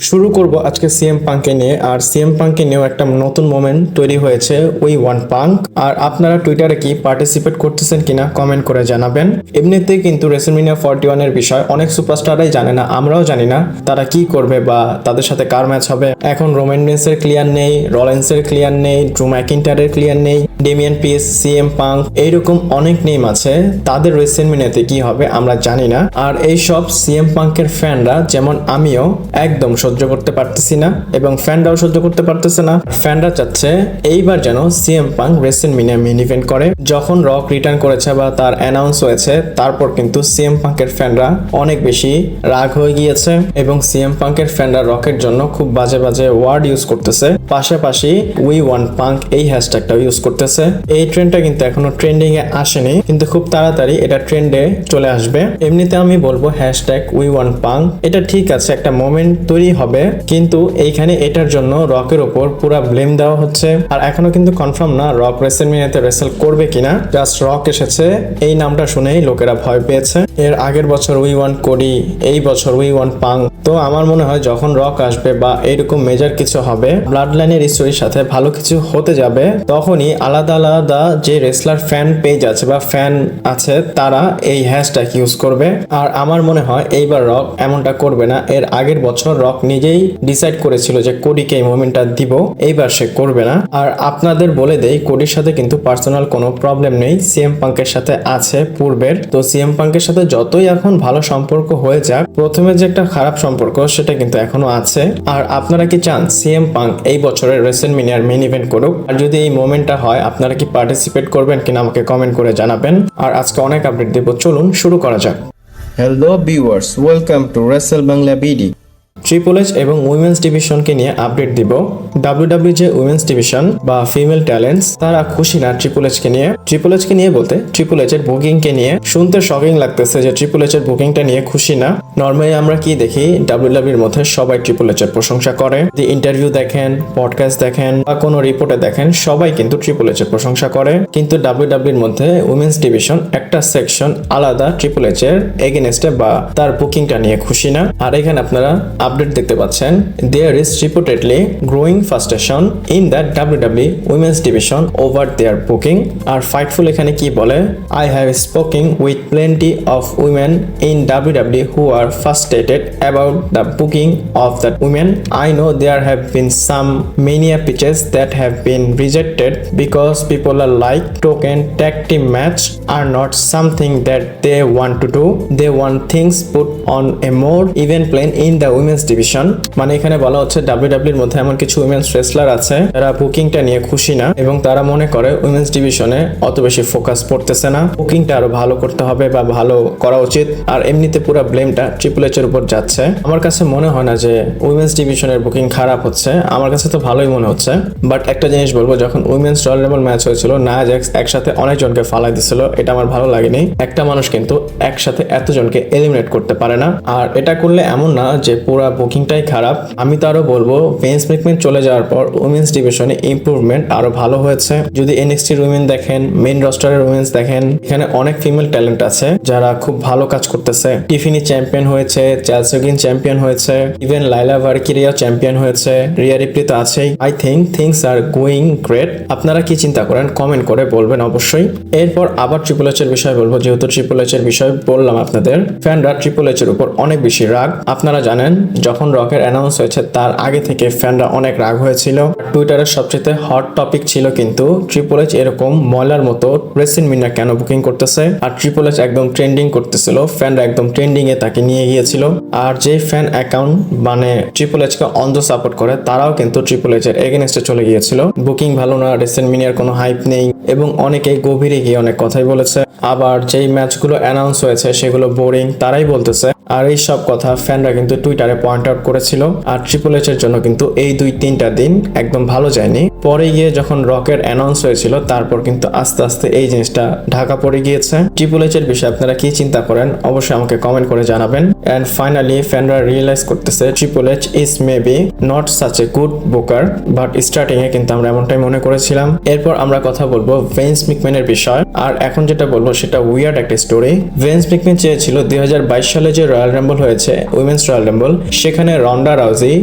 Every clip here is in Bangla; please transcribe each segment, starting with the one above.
শুরু করব আজকে সিএম পাঙ্ককে নিয়ে। আর সিএম পাঙ্ককে নিয়েও একটা নতুন মোমেন্ট তৈরি হয়েছে, উই ওয়ান্ট পাঙ্ক। আর আপনারা টুইটারে কি পার্টিসিপেট করতেছেন কিনা কমেন্ট করে জানাবেন। এমনিতেই কিন্তু রেসলম্যানিয়া 41 এর বিষয় অনেক সুপারস্টাররাই জানে না, আমরাও জানি না তারা কি করবে বা তাদের সাথে কার ম্যাচ হবে। এখন রোমান রেইন্সের ক্লিয়ার নেই, রলেন্সের ক্লিয়ার নেই, ড্রু ম্যাকিন্টায়ারের ক্লিয়ার নেই, ডেমিয়ান পিস, সিএম পাঙ্ক, এইরকম অনেক নেম আছে। তাদের রেসলম্যানিয়াতে কি হবে আমরা জানি না। আর এই সব সিএম পাঙ্কের ফ্যানরা, যেমন আমিও, একদম সহ্য করতে পারতেছি না এবং ফ্যানরাও সহ্য করতে পারতেছে না। ফ্যানরা চাচ্ছে এইবার যেন CM punk WrestleMania main event করে। যখন রক রিটার্ন করেছে বা তার অ্যানাউন্স হয়েছে, তারপর কিন্তু সিএম পাঙ্কের ফ্যানরা অনেক বেশি রাগ হয়ে গিয়েছে এবং সিএম পাঙ্কের ফ্যানরা রকের জন্য খুব বাজে বাজে ওয়ার্ড ইউজ করতেছে। পাশাপাশি উই ওয়ান্ট পাঙ্ক এই হ্যাশট্যাগটাও ইউজ করতেছে। এই ট্রেন্ডটা কিন্তু এখনো ট্রেন্ডিং এ আসেনি, কিন্তু খুব তাড়াতাড়ি এটা ট্রেন্ডে চলে আসবে। এমনিতে আমি বলবো হ্যাশট্যাগ উই ওয়ান্ট পাঙ্ক এটা ঠিক আছে, একটা মোমেন্ট তৈরি হবে, কিন্তু এইখানে এটার জন্য রকের উপর পুরো ব্লেম দেওয়া হচ্ছে। আর এখনো কিন্তু কনফার্ম না রক রেসলম্যানিয়াতে রেসল করবে কিনা। জাস্ট রক এসেছে, এই নামটা শুনেই লোকেরা ভয় পেয়েছে। এর আগের বছর উই ওয়ান্ট কোডি, এই বছর উই ওয়ান্ট পাঙ্ক। তো আমার মনে হয় যখন রক আসবে বা এইরকম মেজর কিছু হবে, ব্লাড লাইনের স্টোরির সাথে ভালো কিছু হতে যাবে, তখনই আলাদা আলাদা যে রেসলার ফ্যান পেজ আছে বা ফ্যান আছে তারা এই হ্যাশট্যাগ ইউজ করবে। আর আমার মনে হয় এইবার রক এমনটা করবে না। এর আগের বছর রক নিজেই ডিসাইড করেছিল যে কোডিকে এই মোমেন্টটা দিব, এইবার সে করবে না। আর আপনাদের বলে দেই, কোডির সাথে কিন্তু পার্সোনাল কোনো প্রবলেম নেই, সিএম পাঙ্কের সাথে আছে পূর্বের। তো সিএম পাঙ্কের সাথে যতই এখন ভালো সম্পর্ক হয়ে যাক, প্রথমে যে একটা খারাপ সম্পর্ক সেটা কিন্তু এখনো আছে। আর আপনারা কি চান সিএম পাঙ্ক এই বছরের রেসলম্যানিয়ার মেইন ইভেন্ট করুক? আর যদি এই মোমেন্টটা হয়, আপনারা কি পার্টিসিপেট করবেন কিনা আমাকে কমেন্ট করে জানাবেন। আর আজকে অনেক আপডেট দেব, চলুন শুরু করা যাক। Hello viewers, welcome to wrestle Bangla BD. Triple H এবং উইমেন্স ডিভিশনকে নিয়ে আপডেট দিব। ডাব্লিউডাব্লিউ যে উইমেন্স ডিভিশন বা ফিমেল ট্যালেন্টস, তারা খুশি না ট্রিপল এইচকে নিয়ে। ট্রিপল এইচকে নিয়ে বলতে ট্রিপল এইচ এর বুকিংকে নিয়ে। শুনতে শকিং লাগতেছে যে ট্রিপল এইচ এর বুকিংটা নিয়ে খুশি না। নর্মালি আমরা কি দেখি, ডাব্লিউডাব্লিউর মধ্যে সবাই ট্রিপল এইচ এর প্রশংসা করে। যে ইন্টারভিউ দেখেন, পডকাস্ট দেখেন বা কোনো রিপোর্টে দেখেন, সবাই কিন্তু ট্রিপল এইচ এর প্রশংসা করে। কিন্তু ডাব্লিউডাব্লিউর মধ্যে উইমেন্স ডিভিশন একটা সেকশন আলাদা ট্রিপল এইচ এর এগেনস্টে বা তার বুকিংটা নিয়ে খুশি না। আর এখানে আপনারা আপডেট দেখতে পাচ্ছেন, there is reportedly growing frustration in the WWE women's division over their booking। আর ফাইটফুল এখানে কি বলে, I have spoken with plenty of women in WWE who are frustrated about the booking of the women. I know there have been some mania pitches that have been rejected because people are like token tag team match are not something that they want to do. They want things put on a more even plane in the women's division। মানে এখানে বলা হচ্ছে ডাব্লিউডাব্লিউর মধ্যে এমন কিছু উইমেন্স রেসলার আছে যারা বুকিংটা নিয়ে খুশি না এবং তারা মনে করে উইমেন্স ডিভিশনে অত বেশি ফোকাস পড়তেছে না, বুকিংটা আরো ভালো করতে হবে বা ভালো করা উচিত। আর এমনিতে পুরো ব্লেমটা ট্রিপল এইচ এর উপর যাচ্ছে। আমার কাছে মনে হয় না যে উইমেন্স ডিভিশনের বুকিং খারাপ হচ্ছে, আমার কাছে তো ভালোই মনে হচ্ছে। বাট একটা জিনিস বলবো, যখন উইমেন্স রয়্যাল রাম্বল ম্যাচ হয়েছিল, নায়া জ্যাক্স একসাথে অনেকজনকে ফালাই দিছিল, এটা আমার ভালো লাগেনি। একটা মানুষ কিন্তু একসাথে এতজনকে এলিমিনেট করতে পারে না। আর এটা করলে এমন না যে পুরো বুকিংটাই খারাপ। আমি তো আরো বলবো, ভিন্স ম্যাকম্যান চলে যাওয়ার পর উইমেন্স ডিভিশনে ইমপ্রুভমেন্ট আরো ভালো হয়েছে। যদি এনএক্সটির উইমেন দেখেন, মেইন রস্টারের উইমেন্স দেখেন, এখানে অনেক ফিমেল ট্যালেন্ট আছে যারা খুব ভালো কাজ করতেছে। টিফিনি চ্যাম্পিয়ন হয়েছে, চ্যালসোগিন চ্যাম্পিয়ন হয়েছে, ইভেন লাইলা ভারকিরিয়া চ্যাম্পিয়ন হয়েছে, রিয়া রিপ্লি তো আছেই। I think things are going great. আপনারা কি চিন্তা করেন কমেন্ট করে বলবেন অবশ্যই। এরপর আবার ট্রিপল এইচ এর বিষয় বলবো, যেহেতু ট্রিপল এইচ এর বিষয় বললাম আপনাদের। ফ্যানরা ট্রিপল এইচ এর উপর অনেক বেশি রাগ। আপনারা জানেন যখন রকের অ্যানাউন্স হয়েছে তার আগে থেকে ফ্যানরা অনেক রাগ হয়েছিল। টুইটারের সবচেয়ে হট টপিক ছিল কিন্তু ট্রিপল এইচ এরকম ময়লার মতো রেসলম্যানিয়া কেন বুকিং করতেছে। আর ট্রিপল এইচ একদম ট্রেন্ডিং করতেছিল, ফ্যানরা একদম ট্রেন্ডিং এ তাকে নিয়ে গিয়েছিল। আর যে ফ্যান অ্যাকাউন্ট মানে ট্রিপল এইচ কে অন্ধ সাপোর্ট করে, তারাও কিন্তু ট্রিপল এইচ এর এগেনস্টে চলে গিয়েছিল। বুকিং ভালো না, রেসলম্যানিয়ার কোনো হাইপ নেই এবং অনেকেই গভীরে গিয়ে অনেক কথাই বলেছে। আবার যেই ম্যাচগুলো অ্যানাউন্স হয়েছে সেগুলো বোরিং, তারাই বলতেছে। আর এই সব কথা ফ্যানরা কিন্তু টুইটারে পয়েন্ট আউট করেছিল। আর ট্রিপল এইচ এর জন্য কিন্তু এই 2-3টা দিন একদম ভালো যায়নি। পরে গিয়ে যখন রকের অ্যানাউন্স হয়েছিল, তারপর কিন্তু আস্তে আস্তে এই জিনিসটা ঢাকা পড়ে গিয়েছে। ট্রিপল এইচ এর বিষয়ে আপনারা কি চিন্তা করেন অবশ্যই আমাকে কমেন্ট করে জানাবেন। এন্ড ফাইনালি ফ্যানরা রিয়েলাইজ করতেছে triple H is maybe not such a good booker, but starting a কিন্তু আমরা এমনটাই মনে করেছিলাম। এরপর আমরা কথা বলবো ভিন্স ম্যাকম্যানের বিষয়। আর এখন যেটা বলবো, বলবো সেটা উইয়ার্ড একটা স্টোরি। ভিন্স ম্যাকম্যান চেয়েছিল 2022 সালে যে রয়্যাল রাম্বল হয়েছে, উইমেন্স রয়্যাল রাম্বল, সেখানে রন্ডা রাউজি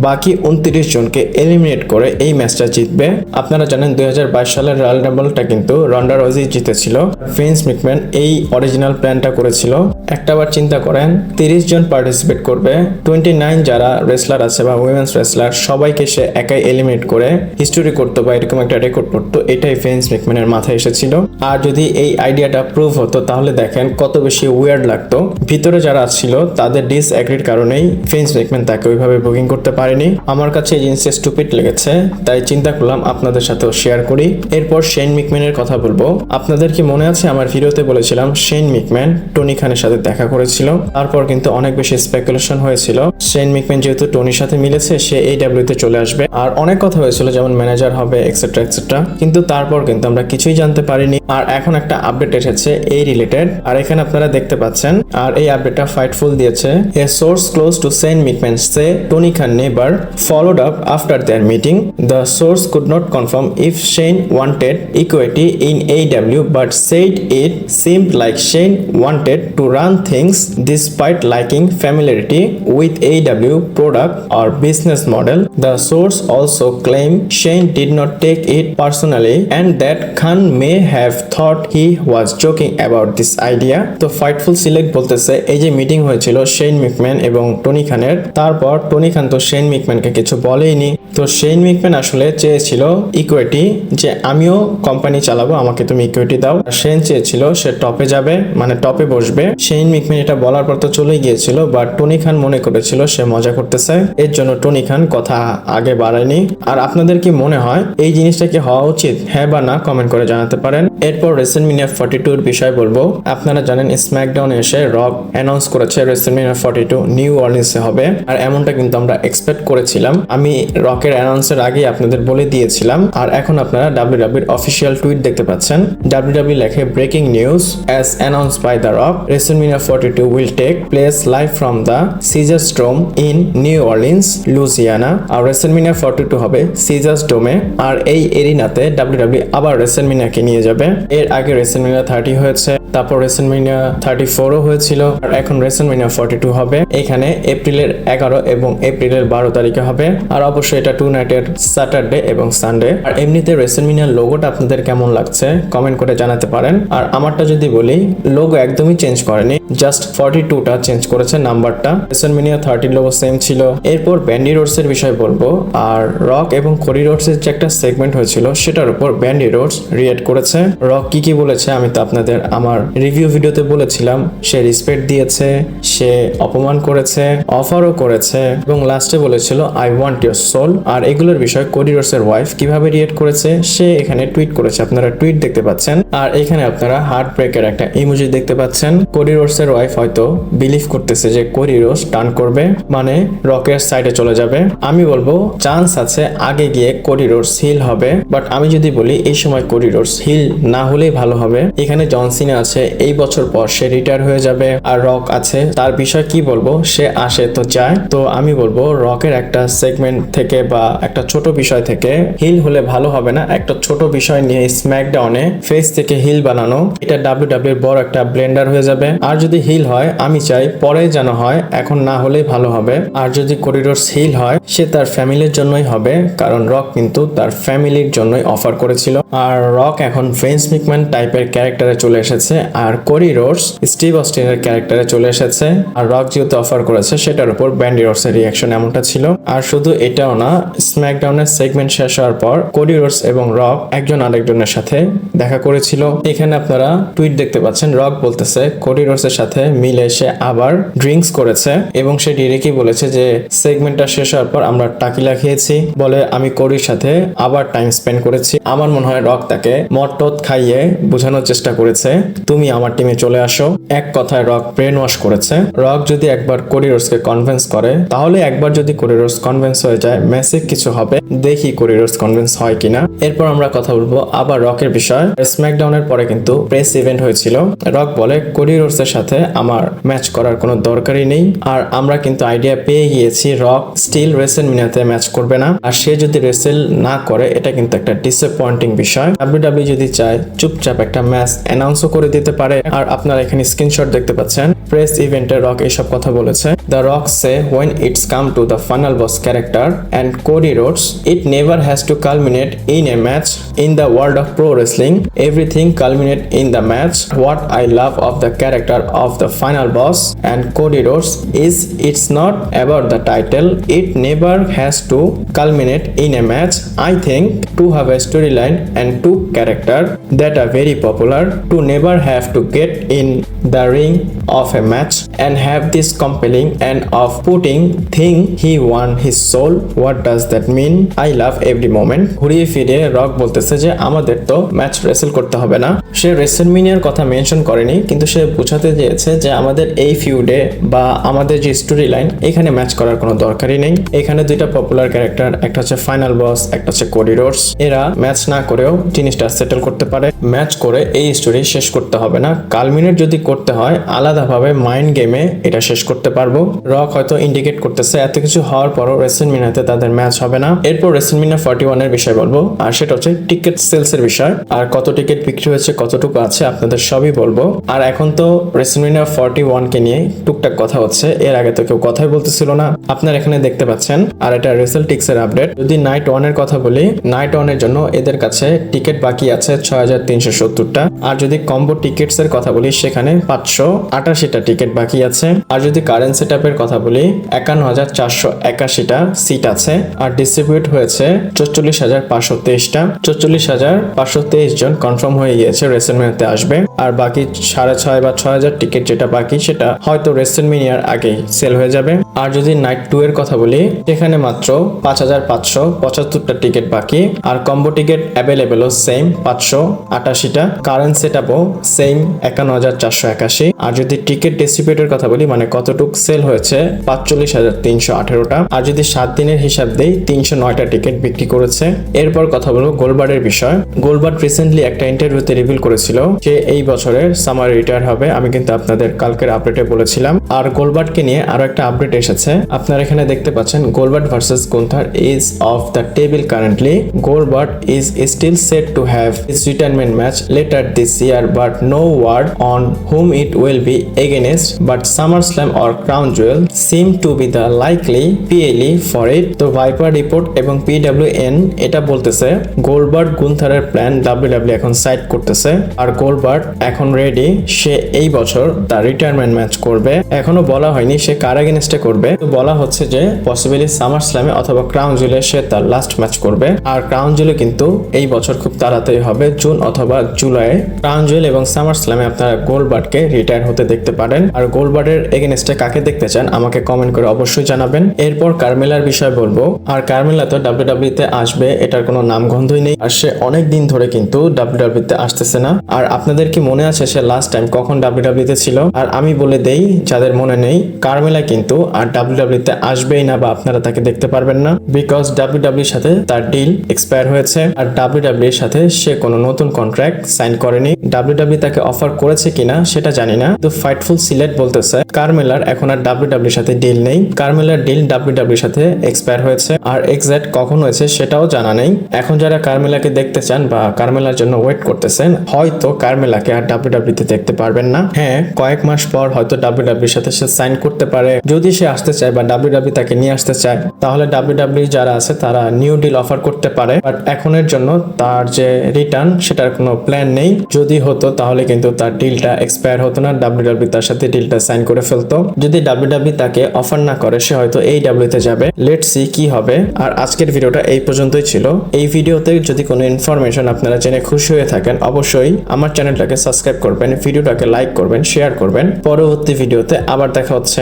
বাকি 29 জনকে এলিমিনেট করে এই ম্যাচটা জিতবে। আপনারা জানেন 2022 সালের রয়্যাল রাম্বলটা কিন্তু রন্ডা রাউজি জিতেছিল। ভিন্স ম্যাকম্যান এই অরিজিনাল প্ল্যানটা করেছিল। একটাবার চিন্তা করেন, 30 জন পার্টিসিপেট করবে, 29 যারা রেসলার আছে বা উইমেন্স রেসলার সবাইকে সে একাই এলিমিনেট করে হিস্টোরি করতো বা এরকম একটা রেকর্ড করতো। এটাই ভিন্স ম্যাকম্যানের মাথায় এসেছিল। আর যদি এই আইডিয়াটা প্রুভ হতো তাহলে দেখেন কত বেশি উইয়ার্ড লাগতো। ভিতরে যারা ছিল তাদের ডিসএগ্রির কারণেই ভিন্স ম্যাকম্যান তাকে ওইভাবে বুকিং করতে পারেনি। আমার কাছে এই জিনিসটা স্টুপিড লেগেছে, তাই চিন্তা করলাম আপনাদের সাথেও শেয়ার করি। এরপর শেন ম্যাকম্যানের কথা বলবো। আপনাদের কি মনে আছে আমার ভিডিওতে বলেছিলাম শেন ম্যাকম্যান টনি খানের সাথে দেখা করেছিল? তারপর কিন্তু অনেক বেশি স্পেকুলেশন হয়েছিল শেন ম্যাকম্যান যেহেতু টনির সাথে মিলেছে সে AEW তে চলে আসবে, আর অনেক কথা হয়েছিল যেমন ম্যানেজার হবে এক্সেট্রা এক্সেট্রা, কিন্তু তারপর কিন্তু আমরা কিছুই জানতে পারিনি। আর এখন একটা আপডেট এসেছে এই রিলেটেড, আর এখানে আপনারা দেখতে পাচ্ছেন। আর এই আপডেটটা ফাইটফুল দিয়েছে। A source close to Shane McMahon say Tony Khan never followed up after their meeting. The source could not confirm if Shane wanted equity in AEW but said it seemed like Shane wanted to run things despite liking familiarity with AEW product or business model. The source also claimed Shane did not take it personally and that Khan may have thought he was joking about this idea. তো ফাইটফুল সিলেক্ট বলতেছে এই যে মিটিং হয়েছিল শেন ম্যাকম্যান এবং টনি খানের, তারপর টনি খান তো শেন ম্যাকম্যানকে কিছু বলেইনি। তো শেন ম্যাকম্যান আসলে চেয়েছিল ইকুইটি, যে আমিও কোম্পানি চালাবো, আমাকে তুমি ইকুইটি দাও। শেন চেয়েছিল সে টপে যাবে, মানে টপে বসবে। শেন ম্যাকম্যান এটা বলার পর তো চলে গিয়েছিল, বাট টনি খান মনে করেছিল সে মজা করতেছে, এর জন্য টনি খান কথা আগে বাড়ায়নি। আর আপনাদের কি মনে হয় এই জিনিসটা কি হওয়া উচিত? হ্যাঁ বা না কমেন্ট করে জানাতে পারেন। এরপর WrestleMania 42 এর বিষয় বলবো। আপনারা জানেন স্ম্যাকডাউনে এসে রক অ্যানাউন্স করেছে WrestleMania 42 নিউ অর্লিন্সে হবে, আর এমনটা কিন্তু আমরা এক্সপেক্ট করেছিলাম। আমি রকের অ্যানাউন্সের আগে আপনাদের বলে দিয়েছিলাম। আর এখন আপনারা WWE এর অফিসিয়াল টুইট দেখতে পাচ্ছেন। WWE লেখে breaking news as announced by the Rock, WrestleMania 42 will take place live from the Caesars Dome in New Orleans, Louisiana. আর WrestleMania 42 হবে সিজার্স ডোমে, আর এই এরিনাতে WWE আবার WrestleMania কে নিয়ে যাবে। এর আগে WrestleMania 30 হয়েছে, তারপর WrestleMania 34 ও হয়েছিল, আর এখন WrestleMania 42 হবে। এখানে এপ্রিলের 11 এবং এপ্রিলের 12 তারিখে হবে। আর অবশ্যই এটা 2 নাইটের স্যাটারডে এবং সানডে। আর এমনিতে WrestleMania লোগোটা আপনাদের কেমন লাগছে কমেন্ট করে জানাতে পারেন। আর আমারটা যদি বলি, লোগো একদমই চেঞ্জ করেনি, জাস্ট 42টা চেঞ্জ করেছে নাম্বারটা। WrestleMania 30 লোগো সেম ছিল। এরপর ব্যান্ডি রোডস এর বিষয় বলবো। আর রক এবং কোডি রোডস এর যে একটা সেগমেন্ট হয়েছিল সেটার উপর ব্যান্ডি রোডস রিয়েক্ট করেছে। রক কি বলেছে আমি তো আপনাদের আমার রিভিউ ভিডিওতে বলেছিলাম। সে রেসপেক্ট দিয়েছে, সে অপমান করেছে, অফারও করেছে এবং লাস্টে বলেছিল আই ওয়ান্ট ইউর সোল। আর এগুলোর বিষয় কোডি রোডস এর ওয়াইফ কিভাবে রিয়েক্ট করেছে সে এখানে টুইট করেছে, আপনারা টুইট দেখতে পাচ্ছেন। আর এখানে আপনারা হার্ট ব্রেকের একটা ইমোজি দেখতে পাচ্ছেন। কোডি রোডস এর ওয়াইফ হয়তো বিলিভ করতেছে যে কোডি রোডস টার্ন করবে, মানে রকের সাইডে চলে যাবে। আমি বলবো চান্স আছে আগে গিয়ে কোডি রোডস হিল হবে, বাট আমি যদি বলি এই সময় কোডি রোডস হিল না হলেই ভালো হবে। এখানে জন সিনা আছে, এই বছর পর সে রিটায়ার হয়ে যাবে। আর রক আছে, তার বিষয় কি বলবো, সে আসে তো যায়। তো আমি বলবো রকের একটা সেগমেন্ট থেকে বা একটা ছোট বিষয় থেকে হিল হলে ভালো হবে না। একটা ছোট বিষয় নিয়ে স্ম্যাকডাউনে ফেস থেকে হিল বানানো, এটা WWE এর বড় একটা ব্লেন্ডার হয়ে যাবে। আর যদি হিল হয় আমি চাই পরে যেন হয়, এখন না হলেই ভালো হবে। আর যদি কোডি রোডস হিল হয় সে তার ফ্যামিলির জন্যই হবে, কারণ রক কিন্তু তার ফ্যামিলির জন্যই অফার করেছিল। আর রক এখন ভিন্স ম্যাকম্যান টাইপের ক্যারেক্টারে চলে এসেছে, আর কোডি রোডস স্টিভ অস্টিনের ক্যারেক্টারে চলে এসেছে। আর রক যেহেতু অফার করেছে সেটার উপর ব্যান্ডি রোডস এর রিঅ্যাকশন এমনটা ছিল। আর শুধু এটাও না, স্ম্যাকডাউনের সেগমেন্ট শেষ হওয়ার পর কোডি রোডস এবং রক একজন আরেকজনের সাথে দেখা করেছিল। এখানে আপনারা টুইট দেখতে পাচ্ছেন। রক বলতেছে কোডি রোডস এর সাথে মিলে সে আবার ড্রিঙ্কস করেছে এবং সে ডিরেক্টলি বলেছে যে সেগমেন্টটা শেষ হওয়ার পর আমরা টাকিলা খেয়েছি, বলে আমি কোডির সাথে আবার টাইম স্পেন্ড করেছি। আমার মনে হয় রক তাকে মদ টদ খাইয়ে বোঝানোর চেষ্টা করেছে তুমি আমার টিমে চলে আসো। এক কথায় রক ব্রেন ওয়াশ করেছে। রক যদি একবার কোডি রোডসকে কনভিন্স করে, তাহলে একবার যদি কোডি রোডস কনভিন্স হয়ে যায় ম্যাসিভ কিছু হবে, দেখি কোডি রোডস কনভিন্স হয় কিনা। এরপর আমরা কথা বলবো আবার রকের বিষয়। স্ম্যাকডাউনের পরে কিন্তু প্রেস ইভেন্ট হয়েছিল। রক বলে কোডি রোডস রেসেলের সাথে আমার ম্যাচ করার কোনো দরকারই নেই। আর আমরা কিন্তু আইডিয়া পেয়ে গিয়েছি রক স্টিল রেসেলমেনিয়াতে ম্যাচ করবে না। আর সে যদি রেসেল না করে এটা কিন্তু একটা ডিসঅ্যাপয়েন্টিং বিষয়। ডাব্লিউডাব্লিউ যদি চায় চুপচাপ একটা ম্যাচ অ্যানাউন্সও করে দিতে পারে। আর আপনারা এখানে স্ক্রিনশট দেখতে পাচ্ছেন, প্রেস ইভেন্টে রক এইসব কথা বলেছে। The rock say when it's come to the final boss character and Cody Rhodes, it never has to culminate in a match. In the world of pro wrestling, everything culminate in the match. What I love of the character of the final boss and Cody Rhodes is it's not about the title. It never has to culminate in a match. I think to have a storyline and two character that are very popular to never have to get in the ring of a match and have this compelling and of putting thing he won his soul. What does that mean? I love every moment. ঘুরিয়ে ফিরে রক বলতেছে যে আমাদের তো ম্যাচ রেসেল করতে হবে না। সে রেসেলমেনিয়ার কথা মেনশন করেনি, কিন্তু সে বোঝাতে চেয়েছে যে আমাদের এই ফিউডে বা আমাদের যে স্টোরি লাইন এখানে ম্যাচ করার কোনো দরকারই নেই। এখানে দুইটা পপুলার ক্যারেক্টার, একটা হচ্ছে ফাইনাল বস, একটা হচ্ছে কোডি রোডস। এরা ম্যাচ না করেও জিনিসটা সেটেল করতে পারে। ম্যাচ করে এই স্টোরি শেষ করতে হবে না। কালমিনেট যদি করতে হয় আলাদাভাবে মাইন্ড গেমে এটা শেষ করতে পারবো। রক হয়তো ইন্ডিকেট করতেছে এত কিছু হওয়ার পরও রেসেলমেনিয়াতে তাদের ম্যাচ হবে না। এরপর রেসেলমেনিয়া 41 এর বিষয় বলবো, আর সেটা হচ্ছে টিকিট সেলস এর বিষয়। আর কত টিকিট বিক্রি হয়েছে, কতটুকু আছে আপনাদের সবই বলবো। আর এখন তো রেসেলমেনিয়া 41 কে নিয়ে টুকটাক কথা হচ্ছে, এর আগে তো কেউ কথাই বলতেছিল না। আপনারা এখানে দেখতে পাচ্ছেন। আর এটা রেসেলটিক্স এর আপডেট। যদি নাইট 1 এর কথা বলি, নাইট 1 এর জন্য এদের কাছে টিকিট বাকি আছে 6370টা। আর যদি কম্বো টিকিটস এর কথা বলি সেখানে 588টা টিকিট বাকি আছে। আর যদি কারেন্ট সেটআপের কথা বলি 51481টা সিট আছে। আর ডিস্ট্রিবিউট হয়েছে 44523টা। 44523 জন কনফার্ম হয়ে গিয়েছে রেসেলমেনিয়াতে আসবে। আর বাকি 6.5 বা 6000 টিকিট যেটা বাকি সেটা হয়তো রেসেলমেনিয়ার আগেই সেল হয়ে যাবে। আর যদি নাইট 2 এর কথা বলি সেখানে মাত্র 5575টা টিকিট বাকি। আর কম্বো টিকিট অ্যাভেলেবেলও সেম 588টা। কারেন্ট সেটআপও সেম 51481। আর যদি টিকিট ডিস্ট্রিবিউটের কথা বলি মানে কতটুক সেল হয়েছে 45318টা। আর যদি 7 দিনের হিসাব দেই 309টা টিকিট বিক্রি করেছে। এরপর কথা বলবো গোলবার্ডের বিষয়। গোলবার্ড রিসেন্টলি একটা ইন্টারভিউতে রিভিল করেছিল যে এই বছরের সামার রিটায়ার হবে। আমি কিন্তু আপনাদের কালকের আপডেটে বলেছিলাম। আর গোলবার্ডকে নিয়ে আরো একটা আপডেট এসেছে। আপনারা এখানে দেখতে পাচ্ছেন Goldberg versus Gunther is off the table currently. Goldberg is still set to have his retirement match later this year but no word on whom it will be against, but SummerSlam or Crown Jewel seem to be the likely PLE for it. তো ভাইপার রিপোর্ট এবং PWN এটা বলতেছে গোলবার্ড গুন্থারের প্ল্যান WWE এখন সাইড করতেছে। আর গোলবার্ড এখন রেডি, সে এই বছর তার রিটায়ারমেন্ট ম্যাচ করবে। এখনো বলা হয়নি সে কার এগেইনস্টে করবে, তো বলা হচ্ছে যে পসিবলি সামারস্ল্যামে অথবা ক্রাউন জুয়েলে সে তার লাস্ট ম্যাচ করবে। আর ক্রাউন জুয়েলে কিন্তু এই বছর খুব তাড়াতাড়ি হবে, জুন অথবা জুলাইয়ে। ক্রাউন জুয়েল এবং সামারস্ল্যামে আপনারা গোলবার্ডকে রিটায়ার হতে দেখতে পারেন। আর গোলবার্ডের এগেইনস্টে কাকে দেখতে চান আমাকে কমেন্ট করে অবশ্যই জানাবেন। এরপর কার্মেলার বিষয় বলবো। আর কার্মেলা তো WWE তে আসবে এটার কোনো নামগন্ধই নেই। আর সে অনেক দিন ধরে কিন্তু WWE তে আসতেছে না। আর আপনাদের কি মনে আছে সে লাস্ট টাইম কখন WWE তে ছিল? আর আমি বলে দেই যাদের মনে নেই, কার্মেলা কিন্তু আর WWE তে আসবেই না বা আপনারা তাকে দেখতে পারবেন না, বিকজ WWE এর সাথে তার ডিল এক্সপায়ার হয়েছে। আর WWE এর সাথে সে কোনো নতুন কন্ট্রাক্ট সাইন করেনি। WWE তাকে অফার করেছে কিনা সেটা জানি না, তো ফাইটফুল সিলেট বলতেছে কার্মেলার এখন আর WWE এর সাথে ডিল নেই। কার্মেলার ডিল WWE এর সাথে এক্সপায়ার হয়েছে। আর এক্সাক্ট কখন হয়েছে সেটাও জানা নেই। এখন যারা কার্মেলাকে দেখতে চান বা কার্মেলার জন্য ওয়েট করতেছেন, হয়তো কার্মেলাকে আর WWE তে দেখতে পারবেন না। হ্যাঁ, কয়েক মাস পর হয়তো WWE এর সাথে সে সাইন করতে পারে। যদি সে আসতে চায় বা WWE তাকে নিয়ে আসতে চায়, তাহলে WWE যারা আছে তারা নিউ ডিল অফার করতে পারে। বাট এখনের জন্য তার যে রিটার্ন সেটার কোনো প্ল্যান নেই। যদি হতো তাহলে কিন্তু তার ডিলটা এক্সপায়ার হতো না, WWE তার সাথে ডিলটা সাইন করে ফেলতো। যদি WWE তাকে অফার না করে সে হয়তো AEW তে যাবে। লেটস সি কি হবে। আর আজকের ভিডিওটা এই পর্যন্তই ছিল। এই ভিডিওতে যদি কোনো ইনফরমেশন আপনারা জেনে খুশি হয়ে থাকেন অবশ্যই আমার চ্যানেলটাকে সাবস্ক্রাইব করবেন, ভিডিওটাকে লাইক করবেন, শেয়ার করবেন। পরবর্তী ভিডিওতে আবার দেখা হচ্ছে।